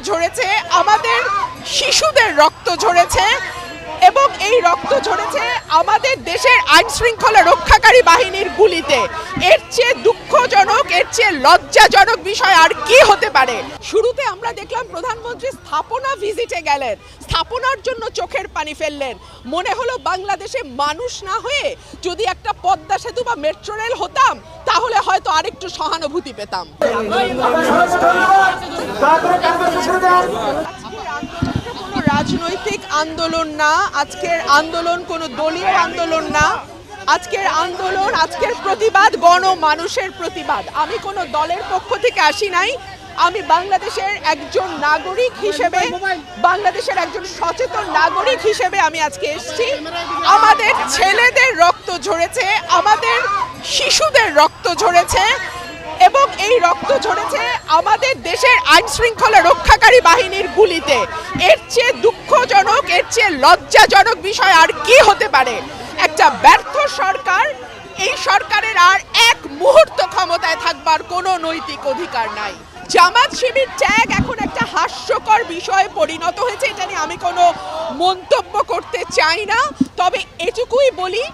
ঝরেছে, আমাদের শিশুদের রক্ত ঝরেছে এবং এই রক্ত ঝরেছে আমাদের দেশের আইন শৃঙ্খলা রক্ষাকারী বাহিনীর গুলিতে। এর চেয়ে দুঃখজনক, এর চেয়ে লজ্জাজনক বিষয় আর কি হতে পারে? শুরুতে আমরা দেখলাম প্রধানমন্ত্রী স্থাপনা ভিজিটে গেলেন, স্থাপনার জন্য চোখের পানি ফেললেন। মনে হলো বাংলাদেশে মানুষ না হয়ে যদি একটা পদ্মা সেতু বা মেট্রো রেল হতাম তাহলে হয়তো আরেকটু সহানুভূতি পেতাম। কোনো রাজনৈতিক আন্দোলন না, আজকের আন্দোলন কোনো দলীয় আন্দোলন না, আজকের আন্দোলন, আজকের প্রতিবাদ গণমানুষের প্রতিবাদ। আমি কোনো দলের পক্ষ থেকে আসি নাই, আমি বাংলাদেশের একজন নাগরিক হিসেবে, বাংলাদেশের একজন সচেতন নাগরিক হিসেবে আমি আজকে এসেছি। আমাদের ছেলেদের রক্ত ঝরেছে, আমাদের শিশুদের রক্ত ঝরেছে এবং এই রক্ত ঝরেছে আমাদের দেশের আইন শৃঙ্খলা রক্ষাকারী বাহিনীর গুলিতে। এর চেয়ে দুঃখজনক, এর চেয়ে লজ্জাজনক বিষয় আর কি হতে পারে? একটা ব্যর্থ সরকার, এই সরকারের আর এক মুহূর্ত ক্ষমতায় থাকবার কোনো নৈতিক অধিকার নাই। জামাত শিবির ত্যাগ এখন একটা হাস্যকর বিষয়ে পরিণত হয়েছে, এটা নিয়ে আমি কোনো মন্তব্য করতে চাই না। তবে এটুকুই বলি,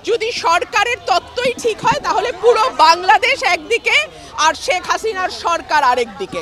যদি সরকারের তত্ত্বই ঠিক হয় তাহলে পুরো বাংলাদেশ একদিকে আর শেখ হাসিনার সরকার আরেক দিকে।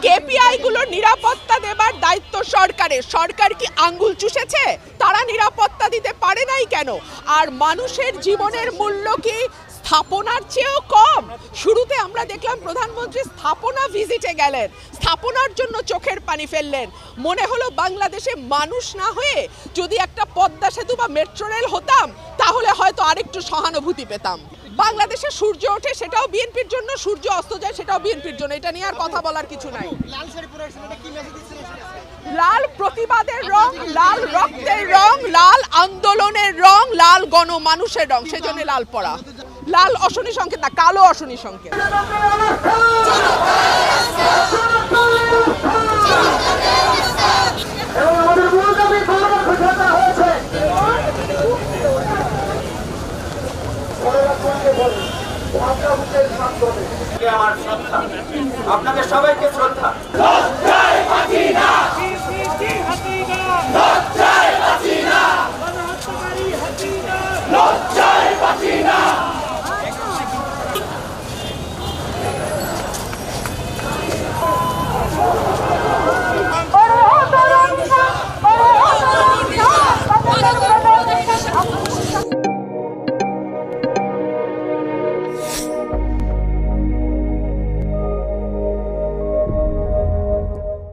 কেপিআই গুলোর নিরাপত্তা দেবার দায়িত্ব সরকারের। সরকার কি আঙ্গুল চুষেছে? তারা নিরাপত্তা দিতে পারে নাই কেন? আর মানুষের জীবনের মূল্য কি স্থাপনার চেয়েও কম? শুরুতে আমরা দেখলাম প্রধানমন্ত্রী স্থাপনা ভিজিটে গেলেন, স্থাপনার জন্য চোখের পানি ফেললেন। মনে হলো বাংলাদেশে মানুষ না হয়ে যদি একটা পদ্মা সেতু বা মেট্রো রেল হতাম তাহলে হয়তো আরেকটু সহানুভূতি পেতাম। বাংলাদেশে সূর্য ওঠে সেটাও বিএনপির জন্য, সূর্য অস্ত যায় সেটাও বিএনপির জন্য, এটা নিয়ে আর কথা বলার কিছু নাই। লাল প্রতিবাদের রং, লাল রক্তের রং, লাল আন্দোলনের রং, লাল গণমানুষের রং, সেজন্য লাল পরা। লাল অশনি সংকেত না, কালো অশনি সংকেত। আমার শ্রদ্ধা, আপনাদের সবাইকে শ্রদ্ধা। লজ্জায় বাঁচি না।